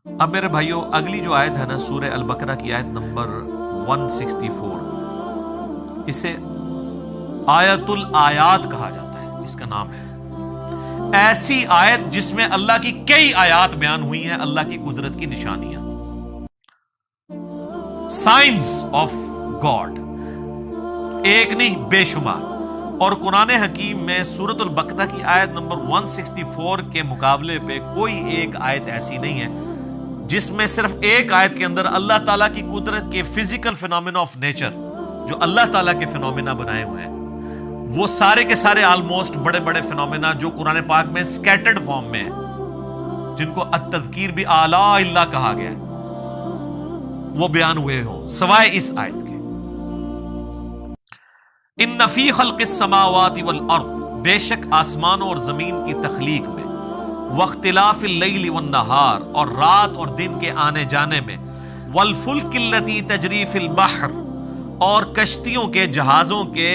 اب میرے بھائیوں اگلی جو آیت ہے نا سورہ البقرہ کی آیت نمبر 164، اسے آیت الآیات کہا جاتا ہے، اس کا نام ہے ایسی آیت جس میں اللہ کی کئی آیات بیان ہوئی ہیں، اللہ کی قدرت کی نشانیاں، سائنس آف گاڈ، ایک نہیں بے شمار۔ اور قرآن حکیم میں سورۃ البقرہ کی آیت نمبر 164 کے مقابلے پہ کوئی ایک آیت ایسی نہیں ہے جس میں صرف ایک آیت کے اندر اللہ تعالیٰ کی قدرت کے فزیکل فینومینا آف نیچر، جو اللہ تعالیٰ کے فینومینا بنائے ہوئے ہیں، وہ سارے کے سارے آلموسٹ بڑے بڑے فینومینا جو قرآن پاک میں سکیٹرڈ فارم میں ہیں، جن کو التذکیر بھی اعلیٰ اللہ کہا گیا ہے، وہ بیان ہوئے ہوں سوائے اس آیت کے۔ ان فی خلق السماوات والارض، بے شک آسمانوں اور زمین کی تخلیق میں، واختلاف اللیل والنہار، اور رات اور دن کے آنے جانے میں، والفلک التی تجری فی البحر، اور کشتیوں کے جہازوں کے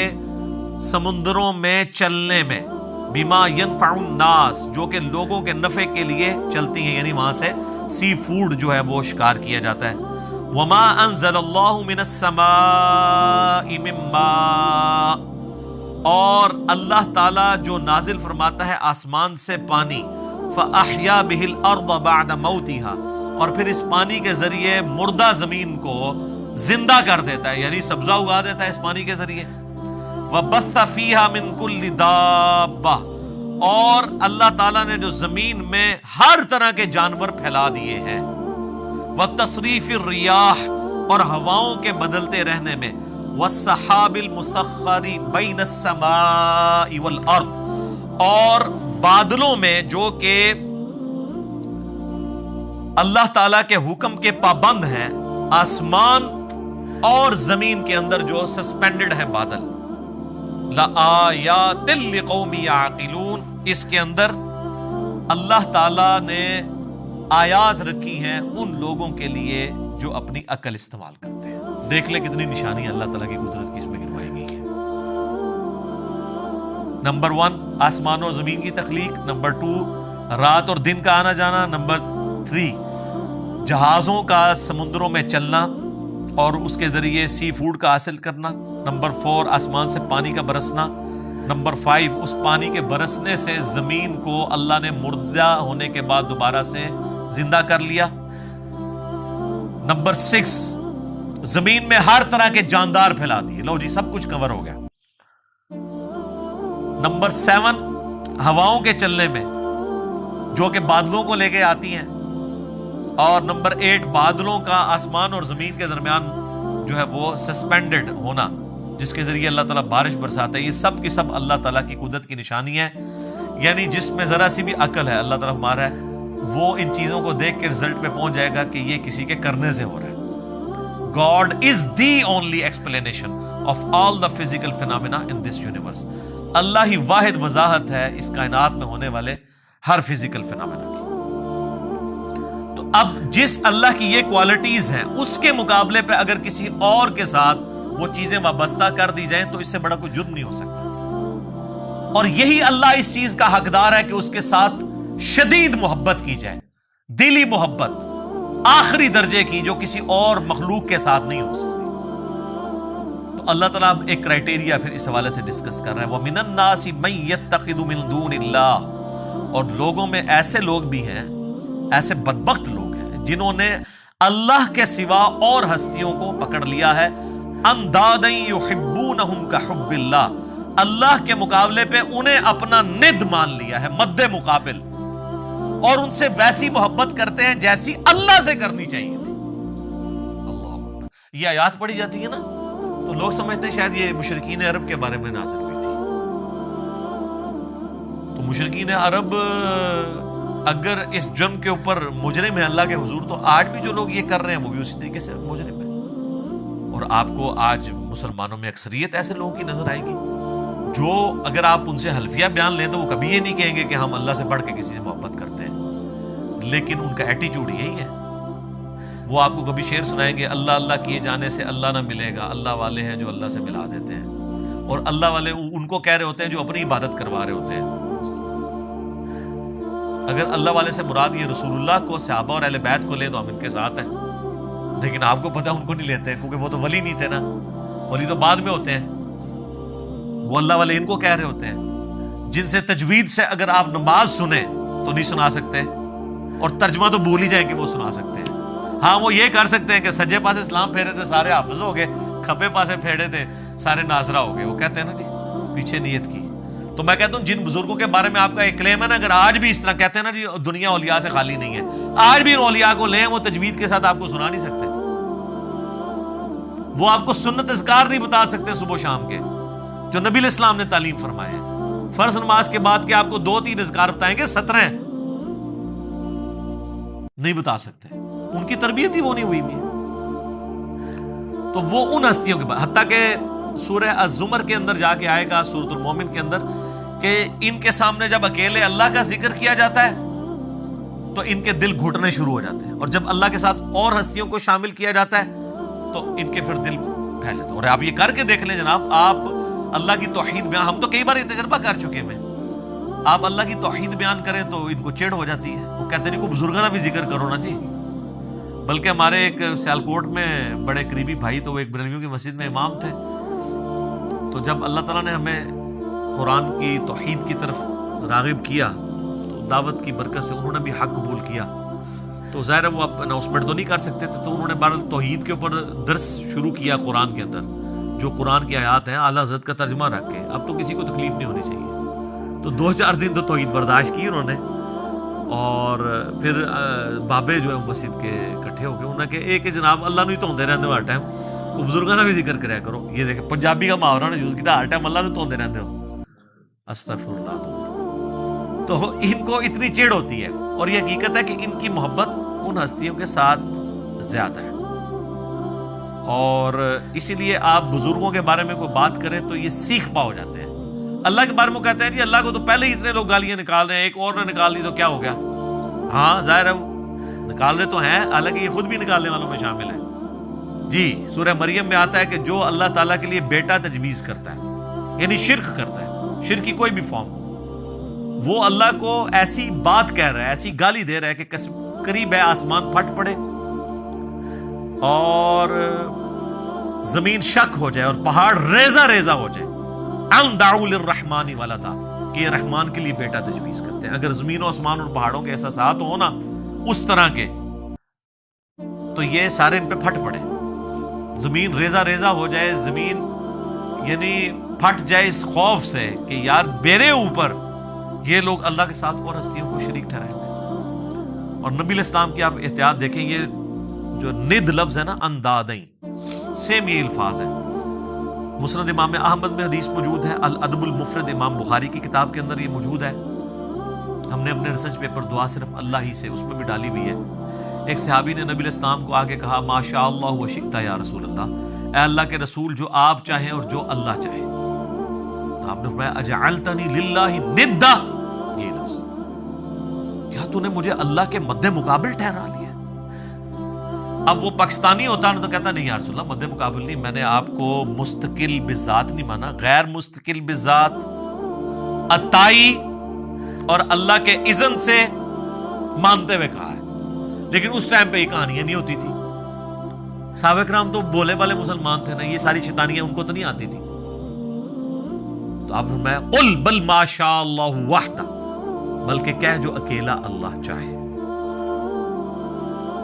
سمندروں میں چلنے میں، بما ينفع الناس، جو کہ لوگوں کے نفع کے لیے چلتی ہیں، یعنی وہاں سے سی فوڈ جو ہے وہ شکار کیا جاتا ہے۔ وما انزل اللہ من السماء من ماء، اور اللہ تعالیٰ جو نازل فرماتا ہے آسمان سے پانی، فاحیا به الارض بعد موتها، اور پھر اس پانی کے ذریعے مردہ زمین کو زندہ کر دیتا ہے، یعنی سبزہ اگا دیتا ہے اس پانی کے ذریعے۔ وبث فيها من كل دابة، اور اللہ تعالیٰ نے جو زمین میں ہر طرح کے جانور پھیلا دیے ہیں، وتصریف الریاح، اور ہواؤں کے بدلتے رہنے میں، والسحاب المسخر بین السماء والارض، اور بادلوں میں جو کہ اللہ تعالیٰ کے حکم کے پابند ہیں، آسمان اور زمین کے اندر جو سسپینڈڈ ہیں بادل، لآیات لقوم یعقلون، اس کے اندر اللہ تعالیٰ نے آیات رکھی ہیں ان لوگوں کے لیے جو اپنی عقل استعمال کرتے ہیں۔ دیکھ لیں کتنی نشانی اللہ تعالیٰ کی قدرت کی اس میں گنوائی گئی ہے۔ نمبر 1 آسمان اور زمین کی تخلیق، نمبر 2 رات اور دن کا آنا جانا، نمبر 3 جہازوں کا سمندروں میں چلنا اور اس کے ذریعے سی فوڈ کا حاصل کرنا، نمبر 4 آسمان سے پانی کا برسنا، نمبر 5 اس پانی کے برسنے سے زمین کو اللہ نے مردہ ہونے کے بعد دوبارہ سے زندہ کر لیا، نمبر 6 زمین میں ہر طرح کے جاندار پھیلا دیے، لو جی سب کچھ کور ہو گیا، نمبر 7 ہواؤں کے چلنے میں جو کہ بادلوں کو لے کے آتی ہیں، اور نمبر 8 بادلوں کا آسمان اور زمین کے درمیان جو ہے وہ سسپینڈڈ ہونا، جس کے ذریعے اللہ تعالیٰ بارش برساتا ہے۔ یہ سب کی سب اللہ تعالیٰ کی قدرت کی نشانی ہے، یعنی جس میں ذرا سی بھی عقل ہے اللہ تعالیٰ ہمارا ہے، وہ ان چیزوں کو دیکھ کے رزلٹ پہ پہنچ جائے گا کہ یہ کسی کے کرنے سے ہو رہا ہے۔ God is the only explanation of all the physical phenomena in this universe۔ اللہ ہی واحد وضاحت ہے اس کائنات میں ہونے والے ہر فزیکل فینومینا کی۔ تو اب جس اللہ کی یہ کوالٹیز ہیں اس کے مقابلے پہ اگر کسی اور کے ساتھ وہ چیزیں وابستہ کر دی جائیں تو اس سے بڑا کوئی جرم نہیں ہو سکتا، اور یہی اللہ اس چیز کا حقدار ہے کہ اس کے ساتھ شدید محبت کی جائے، دلی محبت آخری درجے کی، جو کسی اور مخلوق کے ساتھ نہیں ہو سکتی۔ تو اللہ تعالیٰ ایک کرائٹیریا پھر اس حوالے سے ڈسکس کر رہا ہے، وَمِنَ النَّاسِ مَن يَتَّخِذُ مِن دُونِ اللَّهِ، اور لوگوں میں ایسے لوگ بھی ہیں، ایسے بدبخت لوگ ہیں جنہوں نے اللہ کے سوا اور ہستیوں کو پکڑ لیا ہے، اندادً يُحِبُّونَهُمْ كَحُبِّ اللَّهِ، اللہ کے مقابلے پہ انہیں اپنا ند مان لیا ہے، مد مقابل، اور ان سے ویسی محبت کرتے ہیں جیسی اللہ سے کرنی چاہیے تھی۔ اللہ اکبر، یہ آیات پڑھی جاتی ہے نا تو لوگ سمجھتے ہیں شاید یہ مشرکین عرب کے بارے میں نازل ہوئی تھی۔ تو مشرکین عرب اگر اس جرم کے اوپر مجرم ہے اللہ کے حضور، تو آج بھی جو لوگ یہ کر رہے ہیں وہ بھی اسی طریقے سے مجرم ہے۔ اور آپ کو آج مسلمانوں میں اکثریت ایسے لوگوں کی نظر آئے گی جو اگر آپ ان سے حلفیہ بیان لیں تو وہ کبھی یہ نہیں کہیں گے کہ ہم اللہ سے بڑھ کے کسی سے محبت کرتے ہیں، لیکن ان کا ایٹیٹیوڈ یہی ہے۔ وہ آپ کو کبھی شعر سنائیں گے، اللہ اللہ کیے جانے سے اللہ نہ ملے گا، اللہ والے ہیں جو اللہ سے ملا دیتے ہیں، اور اللہ والے ان کو کہہ رہے ہوتے ہیں جو اپنی عبادت کروا رہے ہوتے ہیں۔ اگر اللہ والے سے مراد یہ رسول اللہ کو، صحابہ اور اہل بیت کو لے تو ہم ان کے ساتھ ہیں، لیکن آپ کو پتہ ان کو نہیں لیتے کیونکہ وہ تو ولی نہیں تھے نا، ولی تو بعد میں ہوتے ہیں، وہ اللہ والے ان کو کہہ رہے ہوتے ہیں جن سے تجوید سے اگر آپ نماز سنیں تو نہیں سنا سکتے، اور ترجمہ تو بھول ہی جائیں کہ وہ سنا سکتے ہیں۔ ہاں وہ یہ کر سکتے ہیں کہ سجے پاسے اسلام پھیرے تھے سارے حافظ ہو گئے، کھبے پاسے پھیرے تھے سارے ناظرہ ہو گئے، وہ کہتے ہیں نا جی پیچھے نیت کی۔ تو میں کہتا ہوں جن بزرگوں کے بارے میں آپ کا ایک کلیم ہے نا، اگر آج بھی اس طرح کہتے ہیں نا جی دنیا اولیاء سے خالی نہیں ہے، آج بھی ان اولیاء کو لیں، وہ تجوید کے ساتھ آپ کو سنا نہیں سکتے، وہ آپ کو سنت اذکار نہیں بتا سکتے صبح و شام کے جو نبی علیہ السلام نے تعلیم فرمائے ہیں۔ فرض نماز کے بعد کے آپ کو 2-3 اذکار بتائیں گے، 17 نہیں بتا سکتے، ان کی تربیت ہی وہ نہیں ہوئی بھی ہے۔ تو وہ ان ہستیوں کے بعد، حتیٰ کہ سورہ الزمر کے اندر جا کے آئے گا، سورۃ المومن کے اندر، کہ ان کے سامنے جب اکیلے اللہ کا ذکر کیا جاتا ہے تو ان کے دل گھٹنے شروع ہو جاتے ہیں، اور جب اللہ کے ساتھ اور ہستیوں کو شامل کیا جاتا ہے تو ان کے پھر دل پھیل جاتا ہے۔ اور آپ یہ کر کے دیکھ لیں جناب، آپ اللہ کی توحید بیان، ہم تو کئی بار یہ تجربہ کر چکے ہیں، آپ اللہ کی توحید بیان کریں تو ان کو چڑ ہو جاتی ہے، وہ کہتے ہیں کو بزرگوں کا بھی ذکر کرو نا جی۔ بلکہ ہمارے ایک سیالکوٹ میں بڑے قریبی بھائی، تو وہ ایک بریلویوں کی مسجد میں امام تھے، تو جب اللہ تعالیٰ نے ہمیں قرآن کی توحید کی طرف راغب کیا تو دعوت کی برکت سے انہوں نے بھی حق قبول کیا، تو ظاہر ہے وہ اناؤنسمنٹ تو نہیں کر سکتے تھے، تو انہوں نے بہرحال توحید کے اوپر درس شروع کیا قرآن کے اندر، جو قرآن کی آیات ہیں اعلیٰ حضرت کا ترجمہ رکھ کے، اب تو کسی کو تکلیف نہیں ہونی چاہیے۔ تو 2-4 دن تو توحید برداشت کی انہوں نے، اور پھر بابے جو ہے مسجد کے اکٹھے ہو گئے، انہوں نے کہ ایک جناب اللہ نہیں توندے رہتے ہو ہر ٹائم، وہ بزرگوں کا بھی ذکر کریا کرو۔ یہ دیکھیں پنجابی کا محاورہ نے یوز کیا، ہر ٹائم اللہ نہیں توندے رہتے ہو، استغفر اللہ۔ تو ان کو اتنی چڑ ہوتی ہے، اور یہ حقیقت ہے کہ ان کی محبت ان ہستیوں کے ساتھ زیادہ ہے، اور اسی لیے آپ بزرگوں کے بارے میں کوئی بات کریں تو یہ سیکھ پا ہو جاتے ہیں۔ اللہ کے بارے میں کہتے ہیں جی اللہ کو تو پہلے ہی اتنے لوگ گالیاں نکال رہے ہیں، ایک اور نے نکال دی تو کیا ہو گیا؟ ہاں ظاہر ہے وہ نکال رہے تو ہیں، حالانکہ یہ خود بھی نکالنے والوں میں شامل ہے جی۔ سورہ مریم میں آتا ہے کہ جو اللہ تعالیٰ کے لیے بیٹا تجویز کرتا ہے، یعنی شرک کرتا ہے، شرک کی کوئی بھی فارم، وہ اللہ کو ایسی بات کہہ رہا ہے، ایسی گالی دے رہا ہے کہ قریب ہے آسمان پھٹ پڑے اور زمین شک ہو جائے اور پہاڑ ریزہ ریزہ ہو جائے، ان دعوا للرحمن ولدا، کہ یہ رحمان کے لیے بیٹا تجویز کرتے ہیں۔ اگر زمین و آسمان اور پہاڑوں کے احساسات ہو نا اس طرح کے، تو یہ سارے ان پہ پھٹ پڑے، زمین ریزہ ریزہ ہو جائے، زمین یعنی پھٹ جائے اس خوف سے کہ یار میرے اوپر یہ لوگ اللہ کے ساتھ اور ہستیوں کو شریک ٹھہرائیں گے۔ اور نبی علیہ السلام کی آپ احتیاط دیکھیں، یہ جو ند لفظ ہے نا، اندادیں، سیم یہ الفاظ ہے۔ مسند امام احمد میں حدیث موجود ہے، الادب المفرد امام بخاری کی کتاب کے اندر یہ موجود ہے، ہم نے اپنے ریسرچ پیپر دعا صرف اللہ ہی سے اس میں بھی ڈالی ہوئی ہے۔ ایک صحابی نے نبی علیہ السلام کو آگے کہا، ما شاء اللہ و شئت یا رسول اللہ، اے اللہ کے رسول جو آپ چاہیں اور جو اللہ چاہے۔ تو آپ نے فرمایا اجعلتنی للہ ندا، یہ لفظ، کیا تو نے مجھے اللہ کے مد مقابل ٹھہرا لیا؟ اب وہ پاکستانی ہوتا نا تو کہتا نہیں یا رسول اللہ مد مقابل نہیں، میں نے آپ کو مستقل بذات نہیں مانا، غیر مستقل بذات، عطائی اور اللہ کے اذن سے مانتے ہوئے کہا ہے۔ لیکن اس ٹائم پہ یہ کہانیاں نہیں ہوتی تھی، صحابہ کرام تو بولے والے مسلمان تھے نا، یہ ساری شیطانیاں ان کو تو نہیں آتی تھی۔ تو آپ فرمایا قل بل ما شاء اللہ وحدہ، بلکہ کہہ جو اکیلا اللہ چاہے۔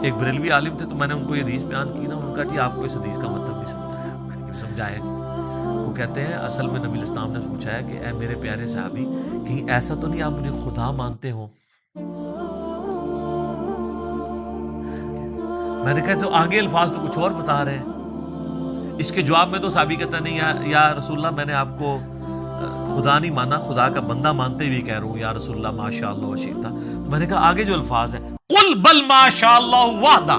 ایک بریلوی عالم تھے، تو میں نے ان کو یہ حدیث بیان کی نا، ان کا جی آپ کو اس حدیث کا مطلب نہیں سمجھایا، میں نے سمجھایا۔ وہ کہتے ہیں اصل میں نبی علیہ السلام نے پوچھا ہے کہ اے میرے پیارے صحابی، کہیں ایسا تو نہیں آپ مجھے خدا مانتے ہو؟ میں نے کہا تو آگے الفاظ تو کچھ اور بتا رہے ہیں۔ اس کے جواب میں تو صحابی کہتا نہیں یا رسول اللہ میں نے آپ کو خدا نہیں مانا، خدا کا بندہ مانتے ہوئے کہہ رہا ہوں یا رسول اللہ ما شاء اللہ و شئت۔ تو میں نے کہا آگے جو الفاظ ہیں قل بل ما شاء اللہ وحدہ،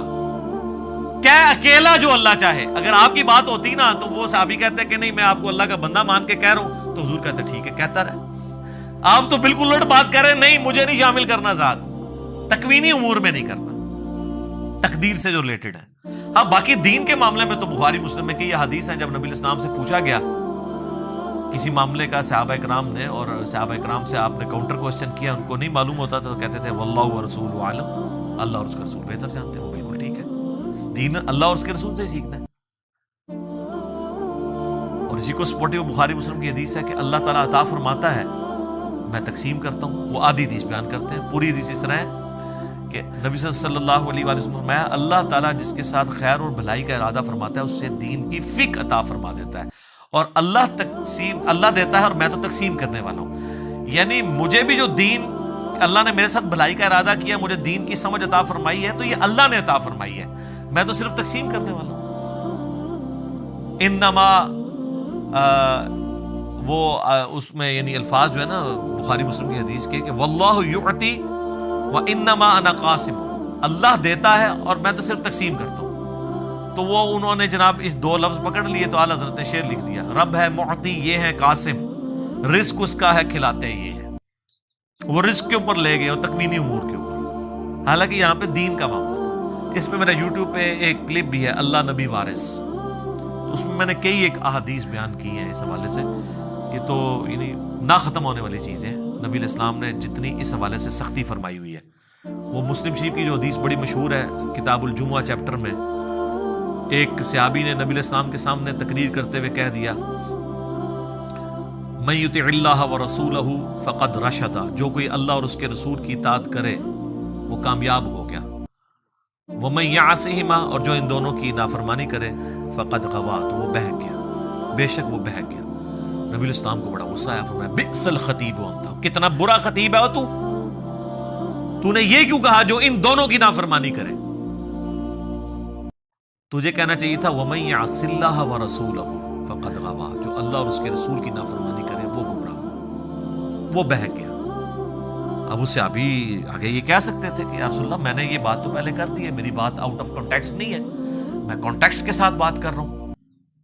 کہ اکیلا جو اللہ چاہے۔ اگر آپ کی بات ہوتی نا تو وہ صحابی کہتے کہ نہیں میں آپ کو اللہ کا بندہ مان کے کہہ رہا ہوں، تو حضور کہتے ٹھیک ہے کہتا رہے۔ آپ تو بالکل الٹ بات کہہ رہے ہیں، نہیں مجھے نہیں شامل کرنا ذات، تکوینی امور میں نہیں کرنا، تقدیر سے جو ریلیٹڈ ہے۔ ہاں باقی دین کے معاملے میں تو بخاری مسلم میں کہ یہ حدیث ہے، جب نبی علیہ السلام سے پوچھا گیا کسی معاملے کا صحابہ کرام نے، اور صحابہ کرام سے آپ نے کاؤنٹر کوسچن کیا، ان کو نہیں معلوم ہوتا تو کہتے تھے واللہ ورسولہ عالم، اللہ اور اس کا رسول بہتر جانتے ہیں. وہ بالکل ٹھیک ہے، دین اللہ اور اس کے رسول سے ہی سیکھنا ہے. اور اسی کو سپورٹیو بخاری مسلم کی حدیث ہے کہ اللہ تعالیٰ عطا فرماتا ہے، میں تقسیم کرتا ہوں. وہ آدھی حدیث بیان کرتے ہیں، پوری حدیث اس طرح ہے کہ نبی صلی اللہ علیہ وآلہ وسلم فرمایا اللہ تعالیٰ جس کے ساتھ خیر اور بھلائی کا ارادہ فرماتا ہے اس سے دین کی فقہ عطا فرما دیتا ہے. اور اللہ دیتا ہے اور میں تو تقسیم کرنے والا ہوں. یعنی مجھے بھی جو دین اللہ نے میرے ساتھ بھلائی کا ارادہ کیا، مجھے دین کی سمجھ عطا فرمائی ہے، تو یہ اللہ نے عطا فرمائی ہے، میں تو صرف تقسیم کرنے والا ہوں. انما اس میں یعنی الفاظ جو ہے نا بخاری مسلم کی حدیث کے کہ واللہ یعطی وانما انا قاسم، اللہ دیتا ہے اور میں تو صرف تقسیم کرتا ہوں. تو وہ انہوں نے جناب اس دو لفظ پکڑ لیے تو اعلیٰ حضرت نے شعر لکھ دیا، رب ہے معطی، یہ ہے قاسم، رزق اس کا ہے، کھلاتے یہ ہے. وہ رزق کے اوپر لے گئے اور تکوینی امور کے اوپر، حالانکہ یہاں پہ دین کا معاملہ تھا. اس پہ میرا یوٹیوب پہ ایک کلپ بھی ہے اللہ نبی وارث، اس میں میں نے کئی ایک احادیث بیان کی ہیں اس حوالے سے. یہ تو یعنی نہ ختم ہونے والی چیزیں، نبی علیہ السلام نے جتنی اس حوالے سے سختی فرمائی ہوئی ہے. وہ مسلم شریف کی جو حدیث بڑی مشہور ہے کتاب الجمعہ چیپٹر میں، ایک صحابی نے نبی علیہ السلام کے سامنے تقریر کرتے ہوئے کہہ دیا من یطع اللہ ورسولہ فقد رشد، جو کوئی اللہ اور اس کے رسول کی اطاعت کرے وہ کامیاب ہو گیا. ومن یعصہما، اور جو ان دونوں کی نافرمانی کرے فقد غوا، تو وہ بہک گیا، بے شک وہ بہک گیا. نبی علیہ السلام کو بڑا غصہ آیا، فرمایا بئس الخطیب انت، کتنا برا خطیب ہے تو نے یہ کیوں کہا جو ان دونوں کی نافرمانی کرے؟ تجھے کہنا چاہیے تھا وَمَن يَعْصِ اللَّهَ وَرَسُولَهُ فَقَدْ غَوَىٰ، جو اللہ اور اس کے رسول کی نافرمانی کرے وہ گمراہ، وہ بہک گیا. اب اس سے ابھی آگے یہ کہہ سکتے تھے کہ یا رسول اللہ میں نے یہ بات تو پہلے کر دی ہے، میری بات آؤٹ آف کانٹیکسٹ نہیں ہے، میں کانٹیکسٹ کے ساتھ بات کر رہا ہوں.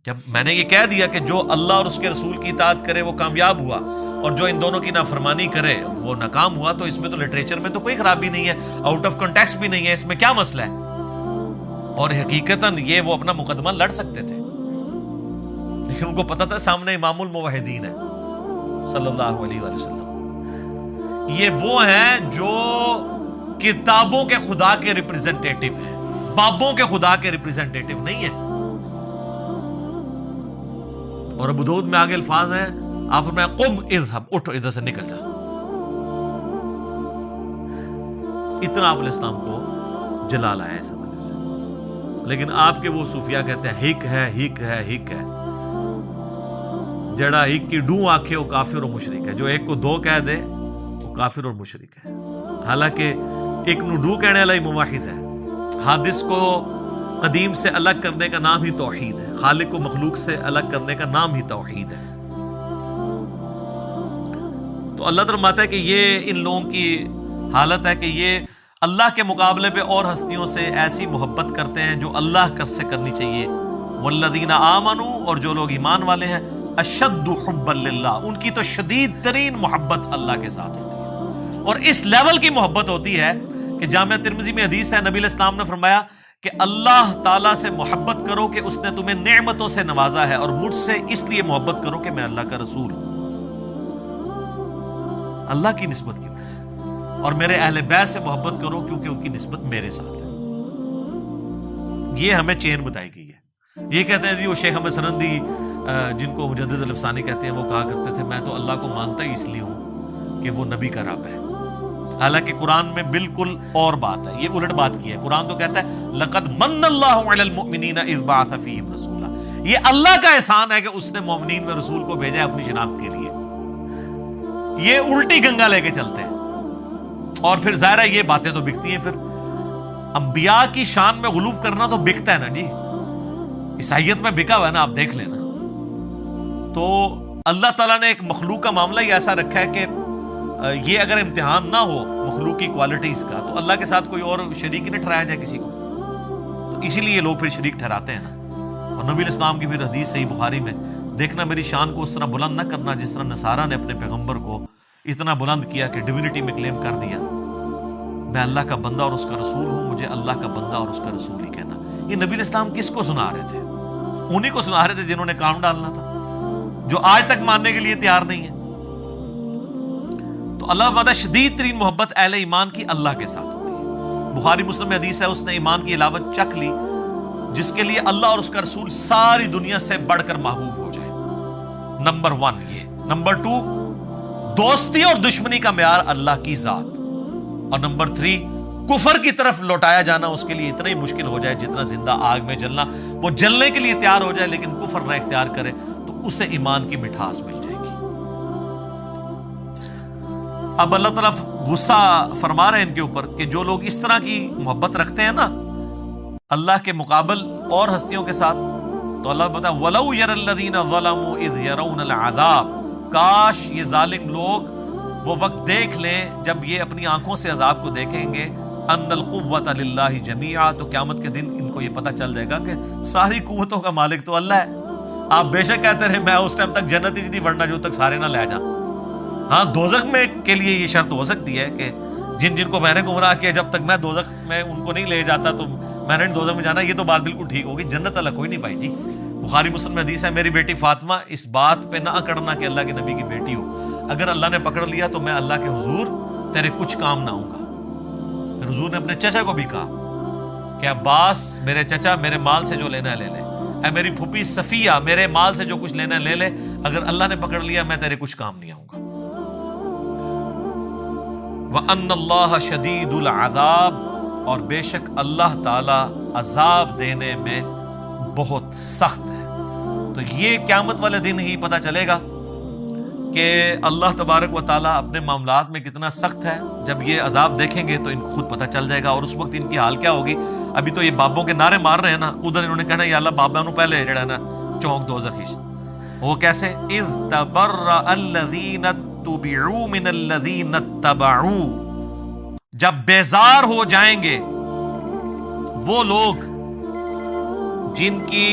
جب میں نے یہ کہہ دیا کہ جو اللہ اور اس کے رسول کی اطاعت کرے وہ کامیاب ہوا اور جو ان دونوں کی نافرمانی کرے وہ ناکام ہوا، تو اس میں تو لٹریچر میں تو کوئی خرابی نہیں ہے، آؤٹ آف کانٹیکسٹ بھی نہیں ہے، اس میں کیا مسئلہ ہے؟ اور حقیقتاً یہ وہ اپنا مقدمہ لڑ سکتے تھے، لیکن ان کو پتا تھا سامنے امام الموحدین ہے صلی اللہ علیہ وآلہ وسلم. یہ وہ ہیں جو کتابوں کے خدا کے ریپریزنٹیٹو ہیں، بابوں کے خدا کے ریپریزنٹیٹو نہیں ہیں. اور ابو داؤد میں آگے الفاظ ہیں، آپ فرمایا قم اذهب، اٹھو ادھر سے نکل جا. اتنا آپ علیہ السلام کو جلال آیا اس حوالے سے. لیکن آپ کے وہ صوفیاء کہتے ہیں ہک ہے، ہک ہے، ہک ہے. جڑا ہک کی ڈوں آنکھے وہ کافر اور مشرک ہے، جو ایک کو دو کہہ دے وہ کافر اور مشرک ہے. حالانکہ ایک نو ڈو کہنے والا ہی موحد ہے. حادث کو قدیم سے الگ کرنے کا نام ہی توحید ہے، خالق کو مخلوق سے الگ کرنے کا نام ہی توحید ہے. تو اللہ تعالیٰ فرماتا ہے کہ یہ ان لوگوں کی حالت ہے کہ یہ اللہ کے مقابلے پہ اور ہستیوں سے ایسی محبت کرتے ہیں جو اللہ سے کرنی چاہیے. والذین آمنوا، اور جو لوگ ایمان والے ہیں، اشد حبا للہ، ان کی تو شدید ترین محبت اللہ کے ساتھ ہوتی ہے. اور اس لیول کی محبت ہوتی ہے کہ جامعہ ترمذی میں حدیث ہے، نبی علیہ السلام نے فرمایا کہ اللہ تعالیٰ سے محبت کرو کہ اس نے تمہیں نعمتوں سے نوازا ہے، اور مجھ سے اس لیے محبت کرو کہ میں اللہ کا رسول ہوں، اللہ کی نسبت کی وجہ سے. اور میرے اہل بیت سے محبت کرو کیونکہ ان کی نسبت میرے ساتھ ہے. یہ ہمیں چین بتائی گئی ہے. یہ کہتے ہیں جی وہ شیخ احمد سرندی جن کو مجدد الافسانی کہتے ہیں، وہ کہا کرتے تھے میں تو اللہ کو مانتا ہی اس لیے ہوں کہ وہ نبی کا رب ہے. حالانکہ قرآن میں بالکل اور بات ہے، یہ الٹ بات کی ہے. قرآن تو کہتا ہے لقد من اللہ علی المؤمنین اذ بعث فیہم رسولا، یہ اللہ کا احسان ہے کہ اس نے مومنین میں رسول کو بھیجا ہے اپنی شناخت کے لیے. یہ الٹی گنگا لے کے چلتے ہیں. اور پھر ظاہر ہے یہ باتیں تو بکتی ہیں. پھر انبیاء کی شان میں غلو کرنا تو بکتا ہے نا جی، عیسائیت میں بکا ہوا ہے نا، آپ دیکھ لینا. تو اللہ تعالیٰ نے ایک مخلوق کا معاملہ ہی ایسا رکھا ہے کہ یہ اگر امتحان نہ ہو مخلوق کی کوالٹیز کا تو اللہ کے ساتھ کوئی اور شریک ہی نہ ٹھہرایا جائے کسی کو. تو اسی لیے یہ لوگ پھر شریک ٹھہراتے ہیں نا. اور نبی علیہ السلام کی پھر حدیث صحیح بخاری میں دیکھنا، میری شان کو اس طرح بلند نہ کرنا جس طرح نصارہ نے اپنے پیغمبر کو اتنا بلند کیا کہ ڈیوینٹی میں کلیم کر دیا. میں اللہ کا بندہ اور اس کا رسول ہوں، مجھے اللہ کا بندہ اور اس کا رسول ہی کہنا. یہ نبی علیہ السلام کس کو سنا رہے تھے؟ انہی کو سنا رہے تھے جنہوں نے کام ڈالنا تھا. جو آج تک ماننے کے لیے تیار نہیں ہے. تو اللہ بتا شدید ترین محبت اہل ایمان کی اللہ کے ساتھ ہوتی ہے. بخاری مسلم میں حدیث ہے اس نے ایمان کی علاوت چکھ لی جس کے لیے اللہ اور اس کا رسول ساری دنیا سے بڑھ کر محبوب ہو جائے. نمبر 1 یہ. نمبر 2 دوستی اور دشمنی کا معیار اللہ کی ذات. اور نمبر 3 کفر کی طرف لوٹایا جانا اس کے لیے اتنا ہی مشکل ہو جائے جتنا زندہ آگ میں جلنا. وہ جلنے کے لیے تیار ہو جائے لیکن کفر نہ اختیار کرے تو اسے ایمان کی مٹھاس مل جائے گی. اب اللہ تعالیٰ غصہ فرما رہے ہیں ان کے اوپر کہ جو لوگ اس طرح کی محبت رکھتے ہیں نا اللہ کے مقابل اور ہستیوں کے ساتھ. تو اللہ بتا وَلَوْ يَرَ الَّذِينَ ظَلَمُوا إِذْ يَرَوْنَ الْعَذَابَ, کاش یہ ظالم لوگ وہ وقت دیکھ لیں جب یہ اپنی آنکھوں سے عذاب کو دیکھیں گے ان القوۃ للہ جمیعا, تو قیامت کے دن ان کو یہ پتہ چل جائے گا کہ ساری قوتوں کا مالک تو اللہ ہے. آپ بے شک کہتے رہے میں اس ٹائم تک جنت ہی نہیں بڑھنا جو تک سارے نہ لے جا. ہاں دوزخ میں کے لیے یہ شرط ہو سکتی ہے کہ جن کو میں نے گمراہ کیا جب تک میں دوزخ میں ان کو نہیں لے جاتا تو میں نے دوزخ میں جانا, یہ تو بات بالکل ٹھیک ہوگی. جنت اللہ کوئی نہیں پائی جی. بخاری مسلم میں حدیث ہے میری بیٹی فاطمہ اس بات پہ نہ اکڑنا کہ اللہ کے نبی کی بیٹی ہو, اگر اللہ نے پکڑ لیا تو میں اللہ کے حضور تیرے کچھ کام نہ ہوں گا. حضور نے اپنے چچا کو بھی کہا کہ عباس میرے چچا میرے مال سے جو لینا ہے لے لے, اے میری پھوپھی صفیہ میرے مال سے جو کچھ لینا ہے لے لے, اگر اللہ نے پکڑ لیا میں تیرے کچھ کام نہیں آؤں گا. وَأَنَّ اللَّهَ شَدِيدُ الْعَذَابِ, اور بے شک اللہ تعالی عذاب دینے میں بہت سخت ہے. تو یہ قیامت والے دن ہی پتہ چلے گا کہ اللہ تبارک و تعالیٰ اپنے معاملات میں کتنا سخت ہے. جب یہ عذاب دیکھیں گے تو ان کو خود پتہ چل جائے گا, اور اس وقت ان کی حال کیا ہوگی. ابھی تو یہ بابوں کے نعرے مار رہے ہیں نا, ادھر انہوں نے کہنا یا اللہ بابا نو پہلے جڑا نا چونک دوزخ. وہ کیسے اذ تبرأ الذین اتبعوا من الذین اتبعوا, جب بیزار ہو جائیں گے وہ لوگ جن کی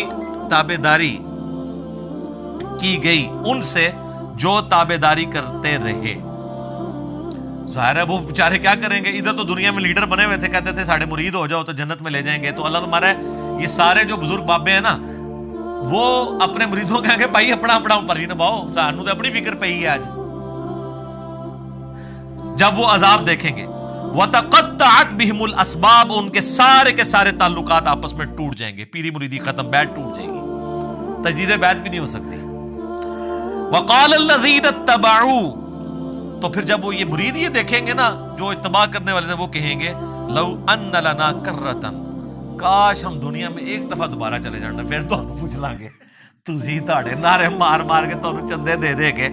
تابعداری کی گئی ان سے جو تابعداری کرتے رہے. ظاہر ہے وہ بیچارے کیا کریں گے, ادھر تو دنیا میں لیڈر بنے ہوئے تھے, کہتے تھے ساڑھے مرید ہو جاؤ تو جنت میں لے جائیں گے. تو اللہ تمہارا یہ سارے جو بزرگ بابے ہیں نا وہ اپنے مریدوں کہیں گے بھائی اپنا اپنا پرچی نبھاؤ, سانو تو اپنی فکر پہ ہی ہے آج. جب وہ عذاب دیکھیں گے وَتَقَطَّعَتْ بِهِمُ الْأَسْبَابُ, ان کے سارے تعلقات آپس میں ٹوٹ جائیں گے, پیری مریدی ختم, بیعت ٹوٹ جائے گی, تجدید بیعت بھی نہیں ہو سکتی. وَقَالَ الَّذِينَ اتَّبَعُوا, تو پھر جب وہ یہ مرید یہ دیکھیں گے نا جو اتباع کرنے والے تھے وہ کہیں گے لَوْ أَنَّ لَنَا كَرَّةً, کاش ہم دنیا میں ایک دفعہ دوبارہ چلے جانا, پھر تو ہم پوچھ لیں گے تسی تاڑے نعرے مار کے تو چندے دے کے.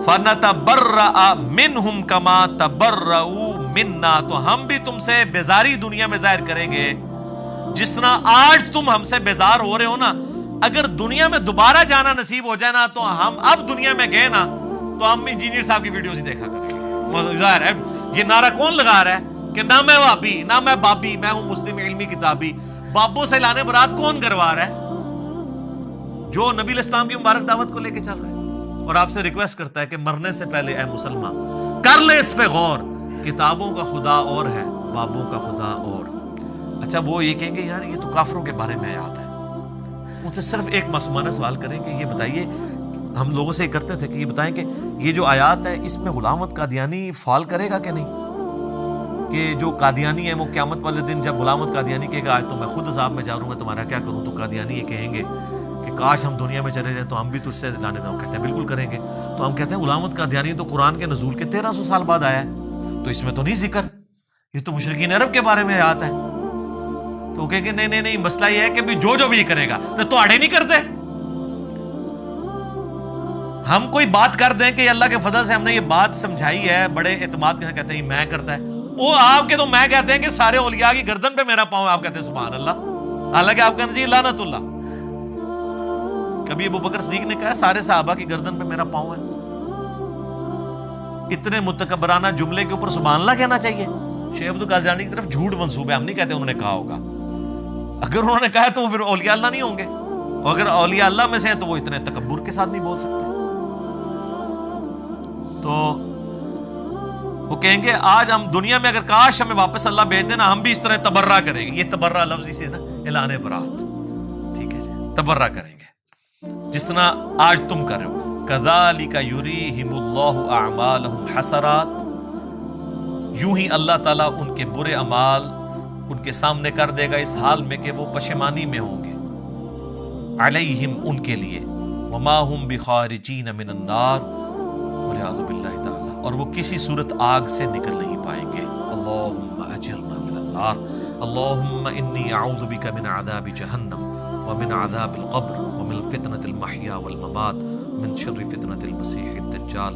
فَنَتَبَرَّأَ مِنْهُمْ كَمَا تَبَرَّؤُوا مِنَّا, تو ہم بھی تم سے بیزاری دنیا میں ظاہر کریں گے جس طرح آج تم ہم سے بیزار ہو رہے ہو نا. اگر دنیا میں دوبارہ جانا نصیب ہو جائے نا تو ہم اب دنیا میں گئے نا تو ہم انجینئر صاحب کی ویڈیوز ہی دیکھا کریں گے. ظاہر ہے یہ نعرہ کون لگا رہا ہے کہ نہ میں وابی نہ میں بابی, میں ہوں مسلم علمی کتابی. بابوں سے لانے برات کون کروا رہا ہے؟ جو نبی علیہ السلام کی مبارک دعوت کو لے کے چل رہا ہے. اور آپ سے ریکویسٹ کرتا ہے کہ مرنے سے پہلے اے مسلمان کر لے اس پہ غور, کتابوں کا خدا اور ہے, بابوں کا خدا اور. اچھا وہ یہ کہیں گے یار یہ تو کافروں کے بارے میں آیات ہے. ان سے صرف ایک معصومانہ سوال کریں کہ یہ بتائیے, ہم لوگوں سے یہ کرتے تھے کہ یہ بتائیں کہ یہ جو آیات ہے اس میں غلام احمد قادیانی فال کرے گا کہ نہیں, کہ جو قادیانی ہے وہ قیامت والے دن جب غلام احمد قادیانی کہے گا آج تو میں خود عذاب میں جا رہا ہوں میں تمہارا کیا کروں, تو قادیانی یہ کہیں گے کہ کاش ہم دنیا میں چلے جائیں تو ہم بھی تجھ سے لانے میں. کہتے ہیں بالکل کریں گے. تو ہم کہتے ہیں غلام احمد قادیانی تو قرآن کے نزول کے 1300 سال بعد آیا ہے, تو اس میں تو نہیں ذکر, یہ تو مشرکین عرب کے بارے میں آیات ہے. تو کہیں گے نہیں مسئلہ یہ ہے کہ جو بھی کرے گا تو آڑے نہیں کرتے. ہم کوئی بات کر دیں کہ اللہ کے فضل سے ہم نے یہ بات سمجھائی ہے بڑے اعتماد کے ساتھ, کہتے ہیں میں کرتا ہے وہ آپ کے, تو میں کہتے ہیں کہ سارے اولیاء کی گردن پہ میرا پاؤں, آپ کہتے ہیں سبحان اللہ, حالانکہ آپ کہتے ہیں جی لعنت اللہ. کبھی ابو بکر صدیق نے کہا سارے صحابہ کی گردن پہ میرا پاؤں ہے. اتنے متکبرانہ جملے کے اوپر سبحان اللہ کہنا چاہیے. شیخ عبد القادر جیلانی کی طرف جھوٹ منسوب ہے, ہم نہیں کہتے انہوں نے کہا ہوگا. اگر انہوں نے کہا تو وہ پھر اولیاء اللہ نہیں ہوں گے, اور اگر اولیاء اللہ میں سے ہیں تو وہ اتنے تکبر کے ساتھ نہیں بول سکتے. تو وہ کہیں گے آج ہم دنیا میں اگر کاش ہمیں واپس اللہ بھیج دینا ہم بھی اس طرح تبرہ کریں گے. یہ تبرہ لفظ سے نا اعلان برات, ٹھیک ہے جی, تبرہ کریں گے. جس طرح آج تم کر رہے ہو. کذالک یریہم اللہ اعمالہم حسرات، یوں ہی اللہ تعالیٰ ان کے برے اعمال ان کے سامنے کر دے گا اس حال میں کہ وہ پشیمانی میں ہوں گے. علیہم ان کے لیے، وما ہم بخارجین من النار، والعیاذ باللہ تعالی، اور وہ کسی صورت آگ سے نکل نہیں پائیں گے. اللہم اجرنا من النار، اللہم انی اعوذ بک من عذاب جہنم ومن عذاب القبر ومن فتنة المحیا والممات من شر فتنة المسیح الدجال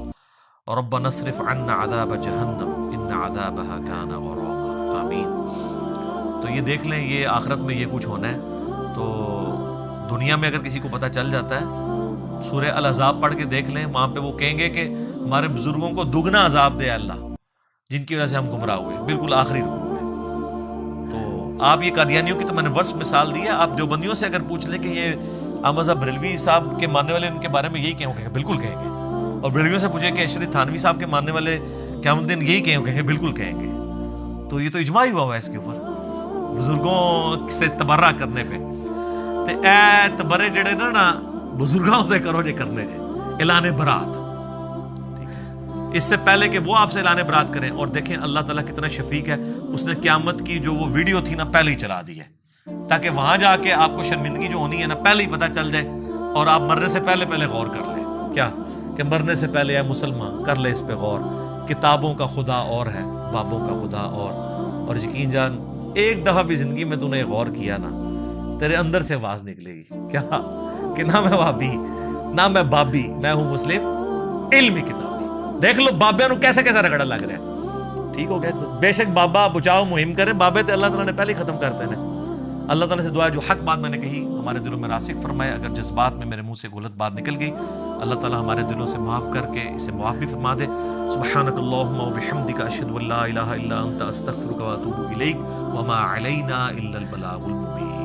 ربنا اصرف عنا عذاب جہنم ان عذابها كان غراما. آمین. تو یہ دیکھ لیں، یہ آخرت میں یہ کچھ ہونا ہے. تو دنیا میں اگر کسی کو پتہ چل جاتا ہے، سورہ الاحزاب پڑھ کے دیکھ لیں، وہاں پہ وہ کہیں گے کہ ہمارے بزرگوں کو دگنا عذاب دے اللہ، جن کی وجہ سے ہم گمراہ ہوئے. بالکل آخری رکوع میں. تو آپ یہ قادیانیوں کی تو میں نے بس مثال دی ہے، آپ دیوبندیوں سے اگر پوچھ لیں کہ یہ احمد صاحب بریلوی صاحب کے ماننے والے ان کے بارے میں یہی کہیں گے، بالکل کہیں گے. اور بریلویوں سے پوچھیں کہ اشرف تھانوی صاحب کے ماننے والے قیامت الدین یہی کہیں گے، بالکل کہیں گے. تو یہ تو اجماع ہی ہوا ہوا ہے اس کے اوپر بزرگوں سے تبرہ کرنے پہ. تے اے تبرے جڑے نا بزرگوں سے کرو جے کرنے جے اعلان برات، اس سے پہلے کہ وہ آپ سے اعلان برات کریں. اور دیکھیں اللہ تعالیٰ کتنا شفیق ہے، اس نے قیامت کی جو وہ ویڈیو تھی نا پہلے ہی چلا دی ہے، تاکہ وہاں جا کے آپ کو شرمندگی جو ہونی ہے نا پہلے ہی پتہ چل جائے، اور آپ مرنے سے پہلے غور کر لیں. کیا کہ مرنے سے پہلے اے مسلمان کر لے اس پہ غور. کتابوں کا خدا اور ہے، بابوں کا خدا اور یقین جان ایک دفعہ بھی زندگی میں تو نے غور کیا نا، تیرے اندر سے آواز نکلے گی کیا کہ نہ میں وہابی نہ میں بابی، میں ہوں مسلم علمی کتابی. دیکھ لو بابے نو کیسے رگڑا لگ رہا ہے. ٹھیک ہو گیا. بے شک بابا بچاؤ مہم کریں، بابے تے اللہ تعالیٰ نے پہلے ہی ختم کرتے ہیں. اللہ تعالیٰ سے دعا ہے جو حق بات میں نے کہی ہمارے دلوں میں راسخ فرمائے. اگر جس بات میں میرے منہ سے غلط بات نکل گئی، اللہ تعالیٰ ہمارے دلوں سے معاف کر کے اسے معاف بھی فرما دے. سبحانک اللہم وبحمدک اشہد ان لا الہ الا انت استغفرک واتوب الیک وما علینا الا البلاغ المبین.